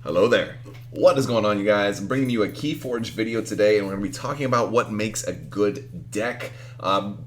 Hello there. What is going on, you guys? I'm bringing you a KeyForge video today, and we're going to be talking about what makes a good deck.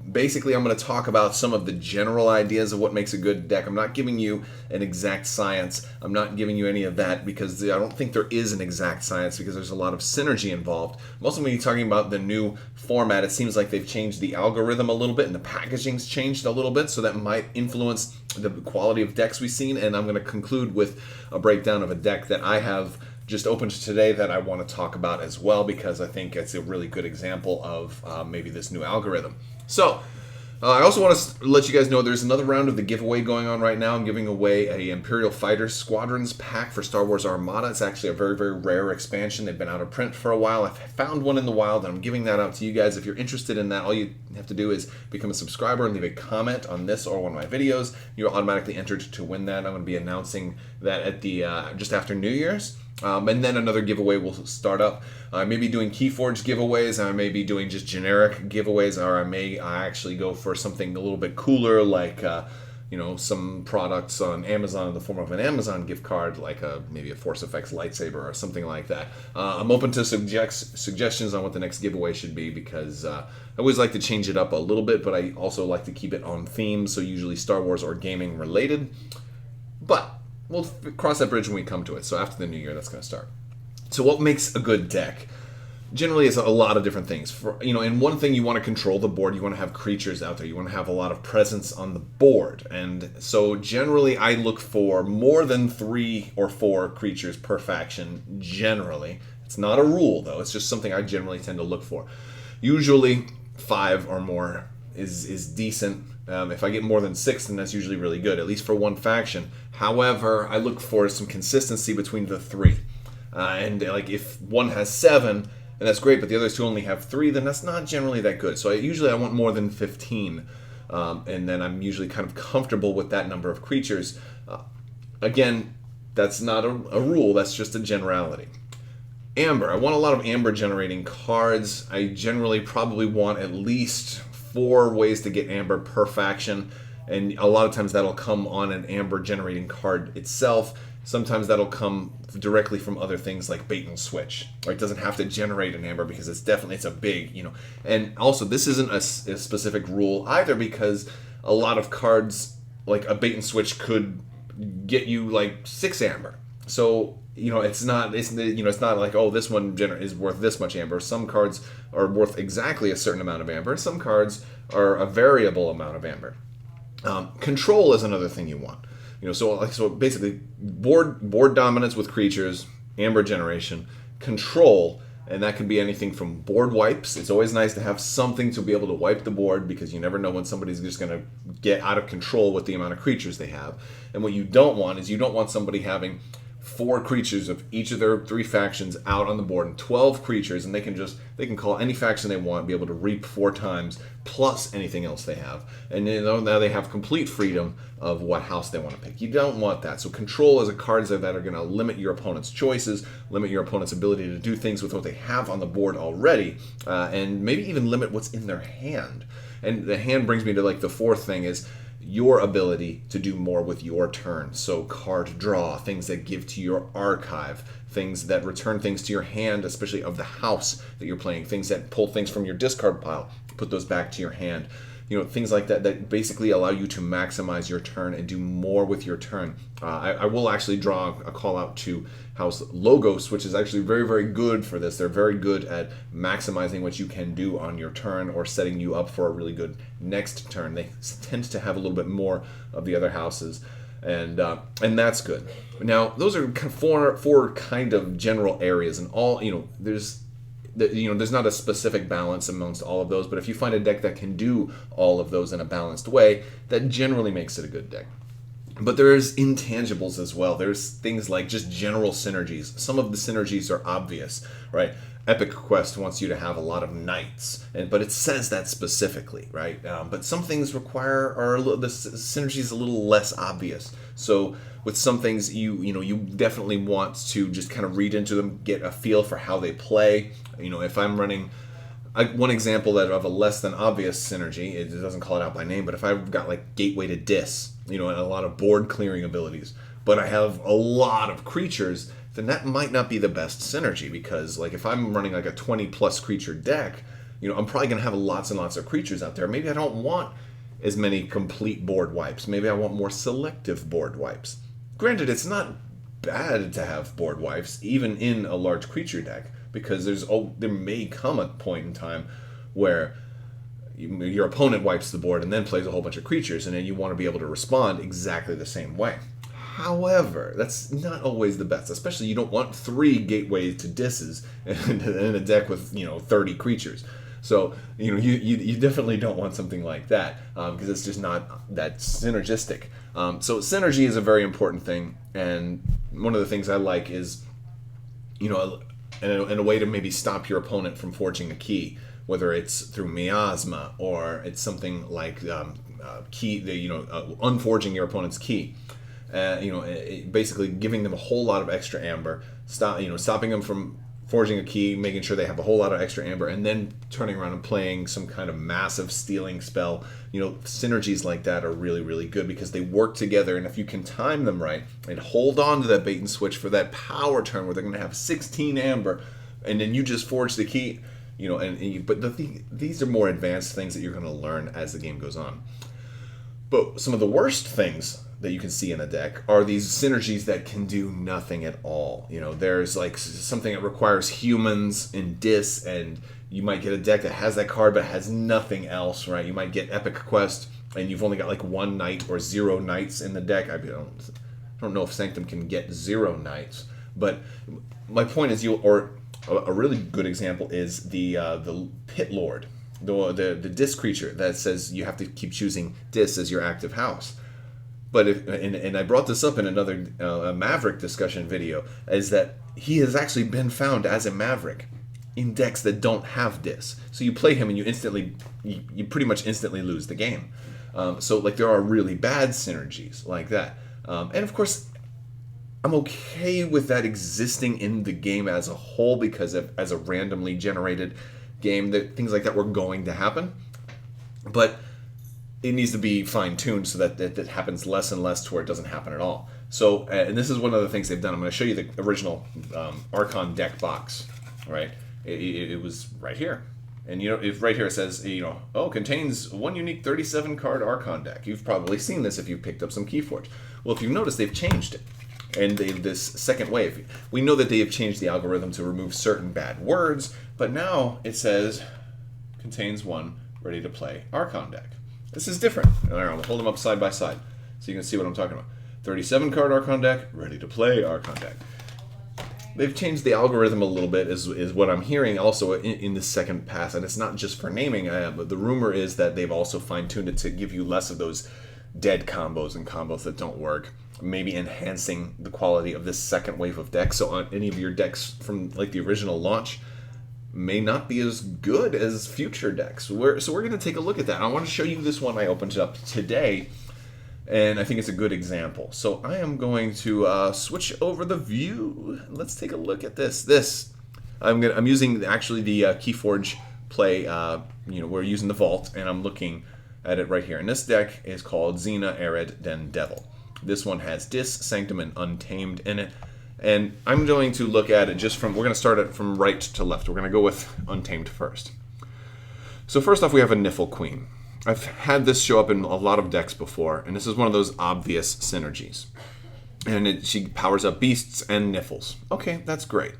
Basically, I'm going to talk about some of the general ideas of what makes a good deck. I'm not giving you an exact science. I'm not giving you any of that because I don't think there is an exact science because there's a lot of synergy involved. I'm also going to be talking about the new format. It seems like they've changed the algorithm a little bit and the packaging's changed a little bit, so that might influence the quality of decks we've seen. And I'm going to conclude with a breakdown of a deck that I have just opened today that I want to talk about as well, because I think it's a really good example of maybe this new algorithm. So I also want to let you guys know there's another round of the giveaway going on right now. I'm giving away a Imperial Fighter Squadrons pack for Star Wars Armada. It's actually a very, very rare expansion. They've been out of print for a while. I found one in the wild, and I'm giving that out to you guys. If you're interested in that, all you have to do is become a subscriber and leave a comment on this or one of my videos. You're automatically entered to win that. I'm going to be announcing that at the just after New Year's. And then another giveaway will start up. I may be doing KeyForge giveaways, I may be doing just generic giveaways, or I may actually go for something a little bit cooler, like some products on Amazon in the form of an Amazon gift card, like maybe a Force Effects lightsaber or something like that. I'm open to suggestions on what the next giveaway should be, because I always like to change it up a little bit, but I also like to keep it on theme, so usually Star Wars or gaming related. But we'll cross that bridge when we come to it. So after the new year, that's going to start. So what makes a good deck? Generally, it's a lot of different things. And one thing, you want to control the board. You want to have creatures out there. You want to have a lot of presence on the board. And so generally, I look for more than 3 or 4 creatures per faction, generally. It's not a rule, though. It's just something I generally tend to look for. Usually, 5 or more is decent. If I get more than 6, then that's usually really good, at least for one faction. However, I look for some consistency between the 3. And like if one has 7, and that's great, but the other 2 only have 3, then that's not generally that good. So I want more than 15. And then I'm usually kind of comfortable with that number of creatures. Again, that's not a rule, that's just a generality. Amber. I want a lot of amber generating cards. I generally probably want at least 4 ways to get amber per faction, and a lot of times that'll come on an amber generating card itself. Sometimes that'll come directly from other things like bait and switch, or it doesn't have to generate an amber, because it's a big, and also this isn't a specific rule either, because a lot of cards like a bait and switch could get you like 6 amber. So it's not like, oh, this one is worth this much amber. Some cards are worth exactly a certain amount of amber. Some cards are a variable amount of amber. Control is another thing you want. So basically, board dominance with creatures, amber generation, control, and that can be anything from board wipes. It's always nice to have something to be able to wipe the board, because you never know when somebody's just going to get out of control with the amount of creatures they have. And what you don't want is somebody having 4 creatures of each of their 3 factions out on the board, and 12 creatures, and they can call any faction they want, be able to reap 4 times plus anything else they have, and now they have complete freedom of what house they want to pick. You don't want that. So control is a cards that are going to limit your opponent's choices, limit your opponent's ability to do things with what they have on the board already, and maybe even limit what's in their hand. And the hand brings me to like the 4th thing is your ability to do more with your turn. So card draw, things that give to your archive, things that return things to your hand, especially of the house that you're playing, things that pull things from your discard pile, put those back to your hand. Things like that basically allow you to maximize your turn and do more with your turn. I will actually draw a call out to House Logos, which is actually very, very good for this. They're very good at maximizing what you can do on your turn, or setting you up for a really good next turn. They tend to have a little bit more of the other houses, and that's good. Now, those are kind of four kind of general areas, and all there's not a specific balance amongst all of those, but if you find a deck that can do all of those in a balanced way, that generally makes it a good deck. But there's intangibles as well. There's things like just general synergies. Some of the synergies are obvious, right? Epic Quest wants you to have a lot of knights, but it says that specifically, right? But some things the synergy is a little less obvious. So with some things, you definitely want to just kind of read into them, get a feel for how they play. If I'm running one example of a less than obvious synergy, it doesn't call it out by name, but if I've got like Gateway to Dis, and a lot of board clearing abilities, but I have a lot of creatures then that might not be the best synergy, because like if I'm running like a 20 plus creature deck, I'm probably going to have lots and lots of creatures out there. Maybe I don't want as many complete board wipes. Maybe I want more selective board wipes. Granted, it's not bad to have board wipes even in a large creature deck, because there may come a point in time where your opponent wipes the board and then plays a whole bunch of creatures, and then you want to be able to respond exactly the same way. However, that's not always the best, especially you don't want 3 gateways to disses in a deck with 30 creatures. So you definitely don't want something like that, because it's just not that synergistic. So synergy is a very important thing, and one of the things I like is in a way to maybe stop your opponent from forging a key, whether it's through miasma or it's something like unforging your opponent's key. Basically giving them a whole lot of extra amber, stopping them from forging a key, making sure they have a whole lot of extra amber, and then turning around and playing some kind of massive stealing spell. Synergies like that are really, really good because they work together, and if you can time them right and hold on to that bait and switch for that power turn where they're going to have 16 amber, and then you just forge the key, these are more advanced things that you're going to learn as the game goes on. But some of the worst things that you can see in a deck are these synergies that can do nothing at all. There's like something that requires humans in Dis, and you might get a deck that has that card but has nothing else, right? You might get Epic Quest and you've only got like 1 knight or 0 knights in the deck. I don't know if Sanctum can get 0 knights, but my point is a really good example is the Pit Lord, the Dis creature that says you have to keep choosing Dis as your active house. But and I brought this up in another Maverick discussion video, is that he has actually been found as a Maverick in decks that don't have Dis. So you play him and you pretty much instantly lose the game. So like there are really bad synergies like that. And of course, I'm okay with that existing in the game as a whole, because as a randomly generated game, that things like that were going to happen. But it needs to be fine-tuned so that it happens less and less to where it doesn't happen at all. So, and this is one of the things they've done. I'm going to show you the original Archon deck box, right? It was right here. And if right here it says, contains one unique 37-card Archon deck. You've probably seen this if you've picked up some KeyForge. Well, if you've noticed, they've changed it. And this second wave, we know that they have changed the algorithm to remove certain bad words, but now it says, contains one ready-to-play Archon deck. This is different. All right, I'll hold them up side by side so you can see what I'm talking about. 37-card Archon deck, ready to play Archon deck. They've changed the algorithm a little bit, is what I'm hearing also in the second pass, and it's not just for naming. But the rumor is that they've also fine-tuned it to give you less of those dead combos and combos that don't work, maybe enhancing the quality of this second wave of decks. So on any of your decks from like the original launch may not be as good as future decks. So we're going to take a look at that. I want to show you this one I opened up today, and I think it's a good example. So I am going to switch over the view. Let's take a look at this. I'm using actually the KeyForge play. We're using the Vault, and I'm looking at it right here. And this deck is called Xena Arid Den Devil. This one has Dis, Sanctum, and Untamed in it. And I'm going to look at it we're going to start it from right to left. We're going to go with Untamed first. So first off, we have a Niffle Queen. I've had this show up in a lot of decks before, and this is one of those obvious synergies. And she powers up beasts and Niffles. Okay, that's great.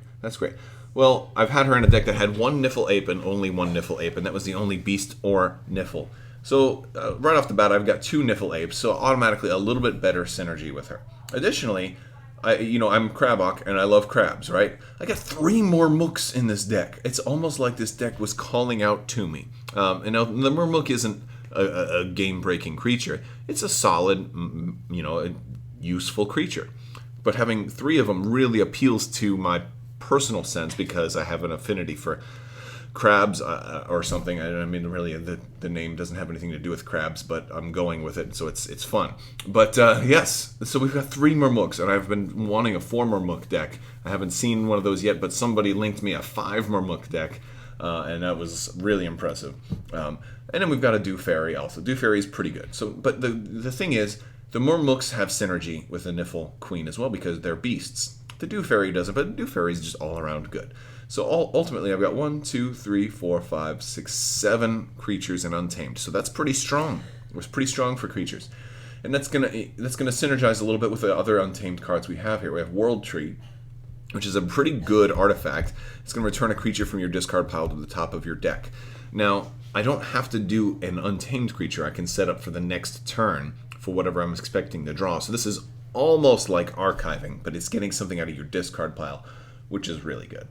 Well, I've had her in a deck that had 1 Niffle Ape and only 1 Niffle Ape, and that was the only beast or Niffle. So right off the bat, I've got 2 Niffle Apes, so automatically a little bit better synergy with her. Additionally, I'm Crabbok, and I love crabs, right? I got 3 more Mooks in this deck. It's almost like this deck was calling out to me. And now, the Murmook isn't a game-breaking creature. It's a solid, a useful creature. But having 3 of them really appeals to my personal sense, because I have an affinity for crabs or something. I mean, really, the name doesn't have anything to do with crabs, but I'm going with it, so it's fun. But yes, so we've got 3 Murmooks, and I've been wanting a 4 Murmook deck. I haven't seen one of those yet, but somebody linked me a 5 Murmook deck, and that was really impressive. And then we've got a Dew Fairy also. Dew Fairy is pretty good. So, but the thing is, the Murmooks have synergy with the Niffle Queen as well, because they're beasts. The Dew Fairy doesn't, but Dew Fairy is just all around good. So ultimately, I've got 1, 2, 3, 4, 5, 6, 7 creatures in Untamed. So that's pretty strong. It was pretty strong for creatures. And that's gonna synergize a little bit with the other Untamed cards we have here. We have World Tree, which is a pretty good artifact. It's going to return a creature from your discard pile to the top of your deck. Now, I don't have to do an Untamed creature. I can set up for the next turn for whatever I'm expecting to draw. So this is almost like archiving, but it's getting something out of your discard pile, which is really good.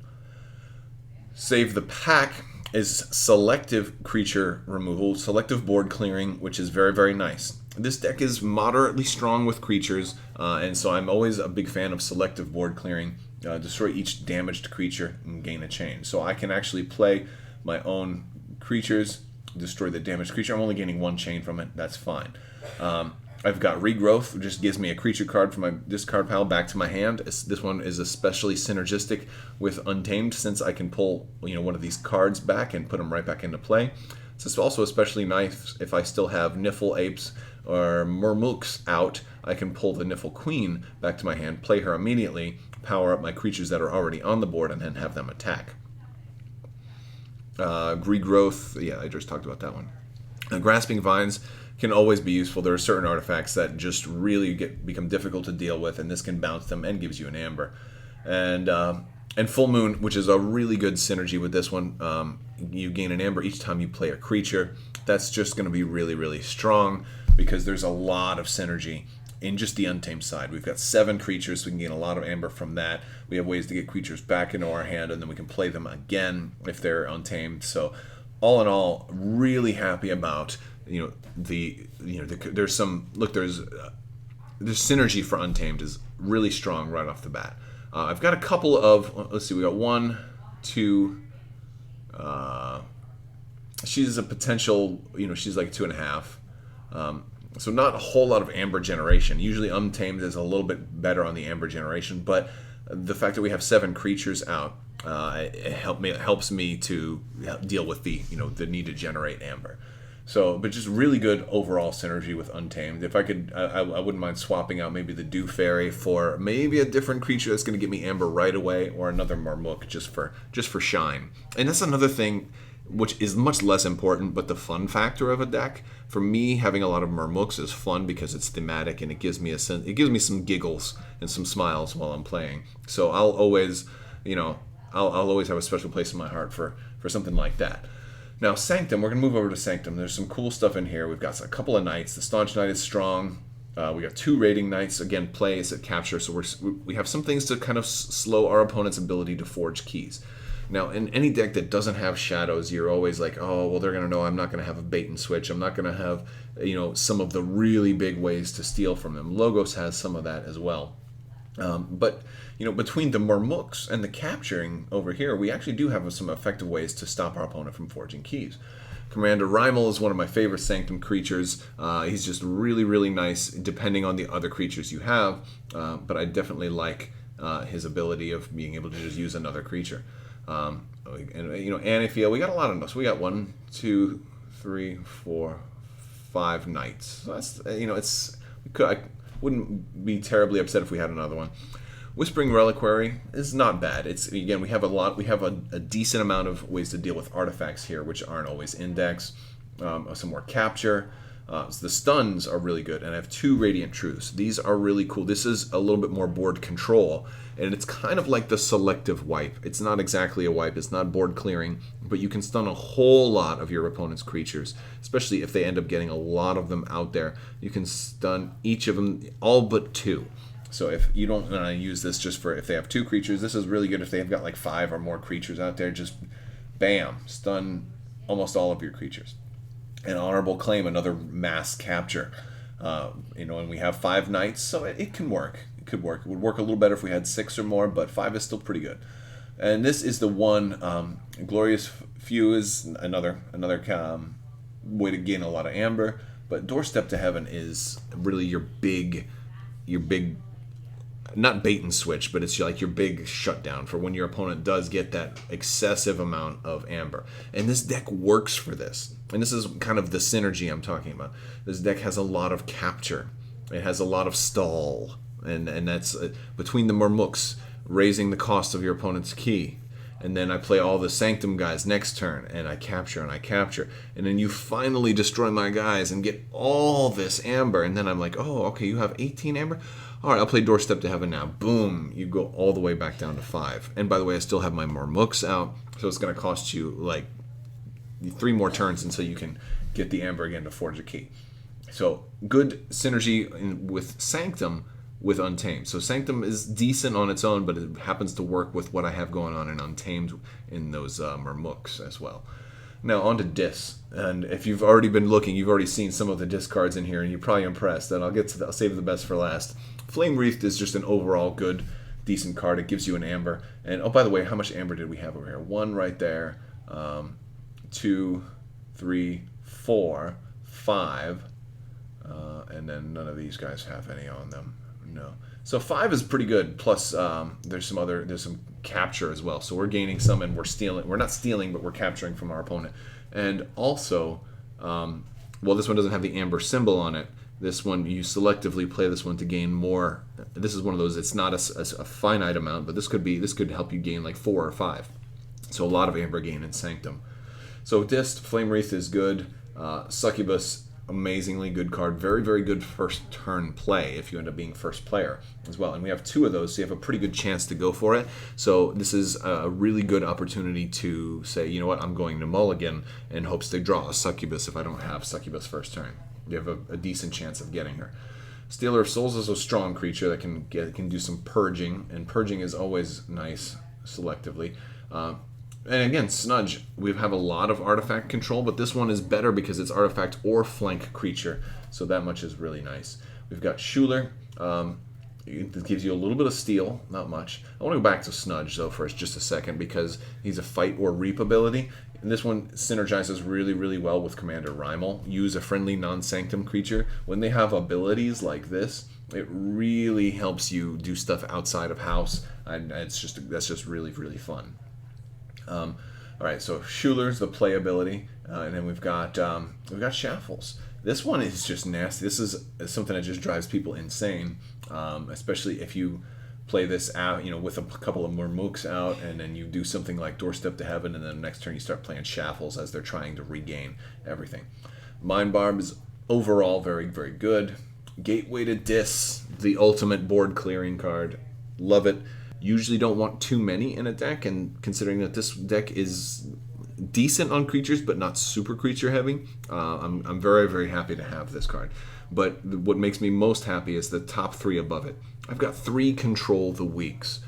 Save the Pack is selective creature removal, selective board clearing, which is very, very nice. This deck is moderately strong with creatures, and so I'm always a big fan of selective board clearing. Destroy each damaged creature and gain a chain. So I can actually play my own creatures, destroy the damaged creature. I'm only gaining 1 chain from it. That's fine. I've got Regrowth, which just gives me a creature card from my discard pile back to my hand. This one is especially synergistic with Untamed, since I can pull one of these cards back and put them right back into play. So it's also especially nice if I still have Niffle Apes or Murmooks out. I can pull the Niffle Queen back to my hand, play her immediately, power up my creatures that are already on the board, and then have them attack. Regrowth, yeah, I just talked about that one. Grasping Vines can always be useful. There are certain artifacts that just really become difficult to deal with, and this can bounce them and gives you an amber. And Full Moon, which is a really good synergy with this one. You gain an amber each time you play a creature. That's just going to be really, really strong because there's a lot of synergy in just the Untamed side. We've got 7 creatures, so we can gain a lot of amber from that. We have ways to get creatures back into our hand, and then we can play them again if they're Untamed. So all in all, really happy about there's synergy for Untamed is really strong right off the bat. I've got a couple of, let's see, we got 1, 2, she's a potential, she's like 2.5. So not a whole lot of amber generation. Usually Untamed is a little bit better on the amber generation, but the fact that we have 7 creatures out, it helps me to deal with the need to generate amber. So, but just really good overall synergy with Untamed. If I could, I wouldn't mind swapping out maybe the Dew Fairy for maybe a different creature that's going to get me amber right away, or another Marmook just for shine. And that's another thing which is much less important, but the fun factor of a deck. For me, having a lot of Marmooks is fun because it's thematic and it gives me some giggles and some smiles while I'm playing. So I'll always, I'll always have a special place in my heart for something like that. Now, Sanctum, we're going to move over to Sanctum. There's some cool stuff in here. We've got a couple of knights. The Staunch Knight is strong. We got 2 Raiding Knights. Again, plays at capture, so we have some things to kind of slow our opponent's ability to forge keys. Now, in any deck that doesn't have shadows, you're always like, oh, well, they're going to know I'm not going to have a bait and switch. I'm not going to have, some of the really big ways to steal from them. Logos has some of that as well. But between the Marmooks and the capturing over here, we actually do have some effective ways to stop our opponent from forging keys. Commander Rymel is one of my favorite Sanctum creatures. He's just really, really nice, depending on the other creatures you have. But I definitely like his ability of being able to just use another creature. And Aniphiel, we got a lot of those. We got 1, 2, 3, 4, 5 knights. So that's I wouldn't be terribly upset if we had another one. Whispering Reliquary is not bad. It's, again, we have a decent amount of ways to deal with artifacts here, which aren't always index. Some more capture. So the stuns are really good, and I have 2 Radiant Truths. These are really cool. This is a little bit more board control, and it's kind of like the selective wipe. It's not exactly a wipe. It's not board clearing, but you can stun a whole lot of your opponent's creatures, especially if they end up getting a lot of them out there. You can stun each of them, all but 2. So if you don't use this just for if they have 2 creatures, this is really good if they've got like 5 or more creatures out there. Just bam, stun almost all of your creatures. An Honorable Claim, another mass capture. And we have 5 knights, so it can work. It could work. It would work a little better if we had 6 or more, but 5 is still pretty good. And this is the one. Glorious Few is another way to gain a lot of amber. But Doorstep to Heaven is really your big, not bait and switch, but it's like your big shutdown for when your opponent does get that excessive amount of amber. And this deck works for this. And this is kind of the synergy I'm talking about. This deck has a lot of capture. It has a lot of stall. And that's between the Marmooks, raising the cost of your opponent's key. And then I play all the Sanctum guys next turn, and I capture and I capture. And then you finally destroy my guys and get all this amber. And then I'm like, oh, okay, you have 18 amber? All right, I'll play Doorstep to Heaven now. Boom, you go all the way back down to 5. And by the way, I still have my Marmooks out, so it's going to cost you like 3 more turns until you can get the amber again to forge a key. So good synergy with Sanctum with Untamed. So Sanctum is decent on its own, but it happens to work with what I have going on in Untamed in those Marmooks as well. Now on to Dis, and if you've already been looking, you've already seen some of the Dis cards in here, and you're probably impressed. And I'll save the best for last. Flame Wreathed is just an overall good, decent card. It gives you an amber. And oh, by the way, how much amber did we have over here? 1 right there, 2, 3, 4, 5, and then none of these guys have any on them. No. So 5 is pretty good. Plus, there's some capture as well. So we're gaining some, and we're stealing. We're not stealing, but we're capturing from our opponent. And also, well, this one doesn't have the amber symbol on it. This one, you selectively play this one to gain more. This is one of those. It's not a finite amount, but this could help you gain like 4 or 5. So a lot of amber gain in Sanctum. So Dist, Flame Wreath is good. Succubus, amazingly good card. Very, very good first turn play if you end up being first player as well. And we have 2 of those, so you have a pretty good chance to go for it. So this is a really good opportunity to say, you know what, I'm going to mulligan in hopes to draw a Succubus if I don't have Succubus first turn. You have a decent chance of getting her. Stealer of Souls is a strong creature that can do some purging, and purging is always nice selectively. And again, Snudge, we have a lot of artifact control, but this one is better because it's artifact or flank creature, so that much is really nice. We've got Schuler. It gives you a little bit of steal, not much. I want to go back to Snudge, though, for just a second, because he's a fight or reap ability. And this one synergizes really, really well with Commander Rymel. Use a friendly non-Sanctum creature. When they have abilities like this, it really helps you do stuff outside of house, and that's just really, really fun. All right, so Schuler's the play ability, and then we've got Shaffles. This one is just nasty. This is something that just drives people insane, especially if you play this out, with a couple of more mooks out, and then you do something like Doorstep to Heaven, and then the next turn you start playing Shaffles as they're trying to regain everything. Mind Barb is overall very, very good. Gateway to Dis, the ultimate board clearing card. Love it. Usually don't want too many in a deck, and considering that this deck is decent on creatures but not super creature heavy, I'm very, very happy to have this card. But what makes me most happy is the top 3 above it. I've got 3 Control the Weaks.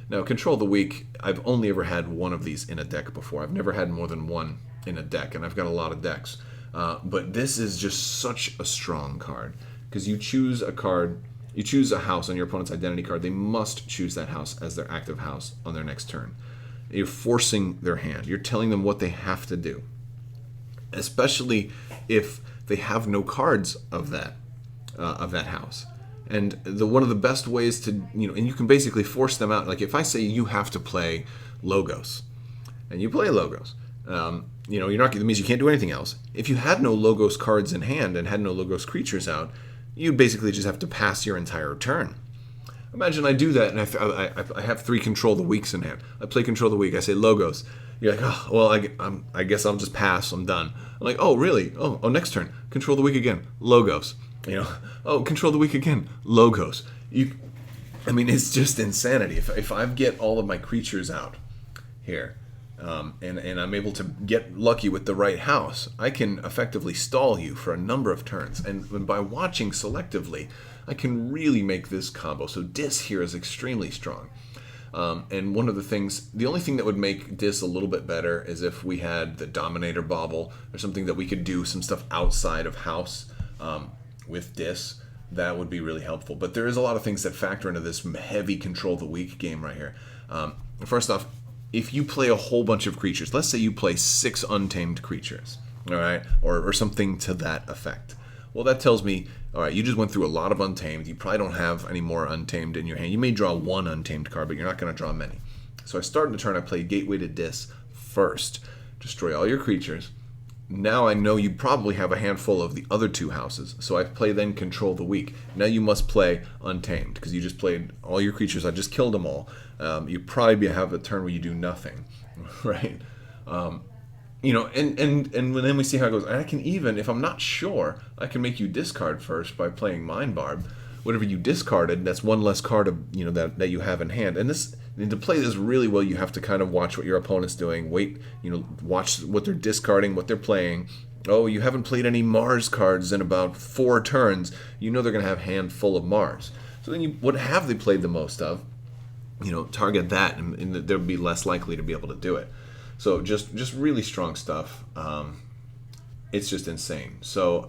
Now, Control the Weak, I've only ever had 1 of these in a deck before. I've never had more than 1 in a deck, and I've got a lot of decks. But this is just such a strong card, because you choose a card. You choose a house on your opponent's identity card. They must choose that house as their active house on their next turn. You're forcing their hand. You're telling them what they have to do, especially if they have no cards of that house. And one of the best ways to, and you can basically force them out. Like if I say you have to play Logos, and you play Logos, you're not. That means you can't do anything else. If you had no Logos cards in hand and had no Logos creatures out, you basically just have to pass your entire turn. Imagine I do that, and I have 3 Control the Weaks in hand. I play Control the Weak. I say Logos. You're like, oh, well, I guess I'll just pass. I'm done. I'm like, oh, really? Oh, next turn. Control the Weak again. Logos. Oh, Control the Weak again. Logos. It's just insanity. If I get all of my creatures out here, and I'm able to get lucky with the right house, I can effectively stall you for a number of turns. And by watching selectively, I can really make this combo. So Dis here is extremely strong. And the only thing that would make Dis a little bit better is if we had the Dominator Bauble or something that we could do some stuff outside of house with Dis. That would be really helpful. But there is a lot of things that factor into this heavy Control the Weak game right here. First off, if you play a whole bunch of creatures, let's say you play 6 untamed creatures, all right, or something to that effect. Well, that tells me, all right, you just went through a lot of untamed. You probably don't have any more untamed in your hand. You may draw 1 untamed card, but you're not going to draw many. So I start the turn, I play Gateway to Dis first. Destroy all your creatures. now I know you probably have a handful of the other two houses. So I play then Control the Weak. Now you must play Untamed because you just played all your creatures. I just killed them all. You probably have a turn where you do nothing, right? You know, and then we see how it goes. And I can even, if I'm not sure, I can make you discard first by playing Mind Barb. Whatever you discarded, that's one less card of, you know, that you have in hand. And to play this really well, you have to kind of watch what your opponent's doing. Wait, you know, watch what they're discarding, what they're playing. Oh, you haven't played any Mars cards in about 4 turns. You know they're going to have a hand full of Mars. So then what have they played the most of? You know, target that, and they'll be less likely to be able to do it. So just really strong stuff. It's just insane. So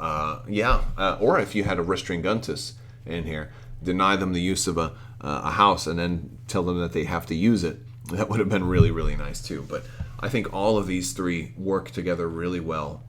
or if you had a Restringuntus in here, deny them the use of a house and then tell them that they have to use it. That would have been really, really nice too. But I think all of these three work together really well.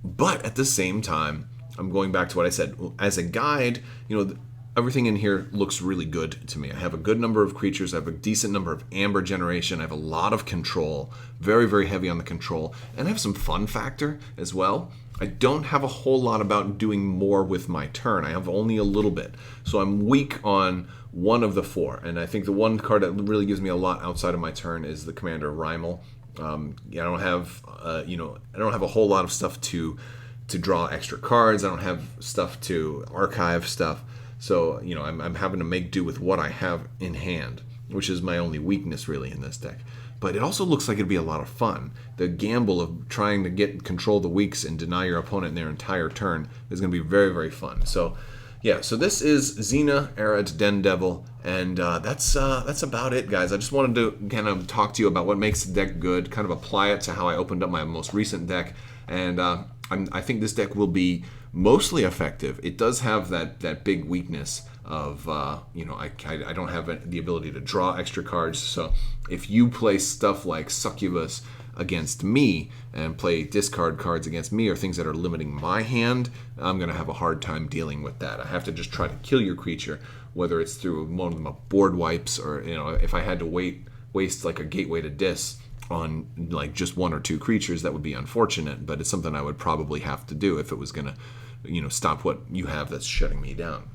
But at the same time, I'm going back to what I said. As a guide, you know, everything in here looks really good to me. I have a good number of creatures. I have a decent number of amber generation. I have a lot of control. Very, very heavy on the control. And I have some fun factor as well. I don't have a whole lot about doing more with my turn. I have only a little bit. So I'm weak on one of the 4. And I think the one card that really gives me a lot outside of my turn is the Commander Rymel. I don't have, I don't have a whole lot of stuff to draw extra cards. I don't have stuff to archive stuff. So, you know, I'm having to make do with what I have in hand, which is my only weakness really in this deck. But it also looks like it'd be a lot of fun. The gamble of trying to get control of the weaks and deny your opponent their entire turn is going to be very, very fun. So, yeah, so this is Xena, Arad, Den Devil, and that's about it, guys. I just wanted to kind of talk to you about what makes the deck good, kind of apply it to how I opened up my most recent deck, and I think this deck will be mostly effective. It does have that big weakness of, I don't have the ability to draw extra cards, so if you play stuff like Succubus against me and play discard cards against me or things that are limiting my hand, I'm going to have a hard time dealing with that. I have to just try to kill your creature, whether it's through one of my board wipes or, you know, if I had to waste like a Gateway to Dis on like just 1 or 2 creatures, that would be unfortunate, but it's something I would probably have to do if it was going to, you know, stop what you have that's shutting me down.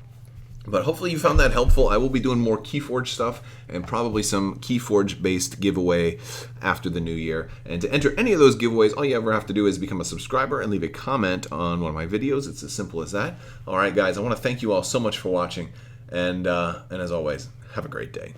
But hopefully you found that helpful. I will be doing more KeyForge stuff and probably some KeyForge-based giveaway after the new year. And to enter any of those giveaways, all you ever have to do is become a subscriber and leave a comment on one of my videos. It's as simple as that. All right, guys, I want to thank you all so much for watching. And as always, have a great day.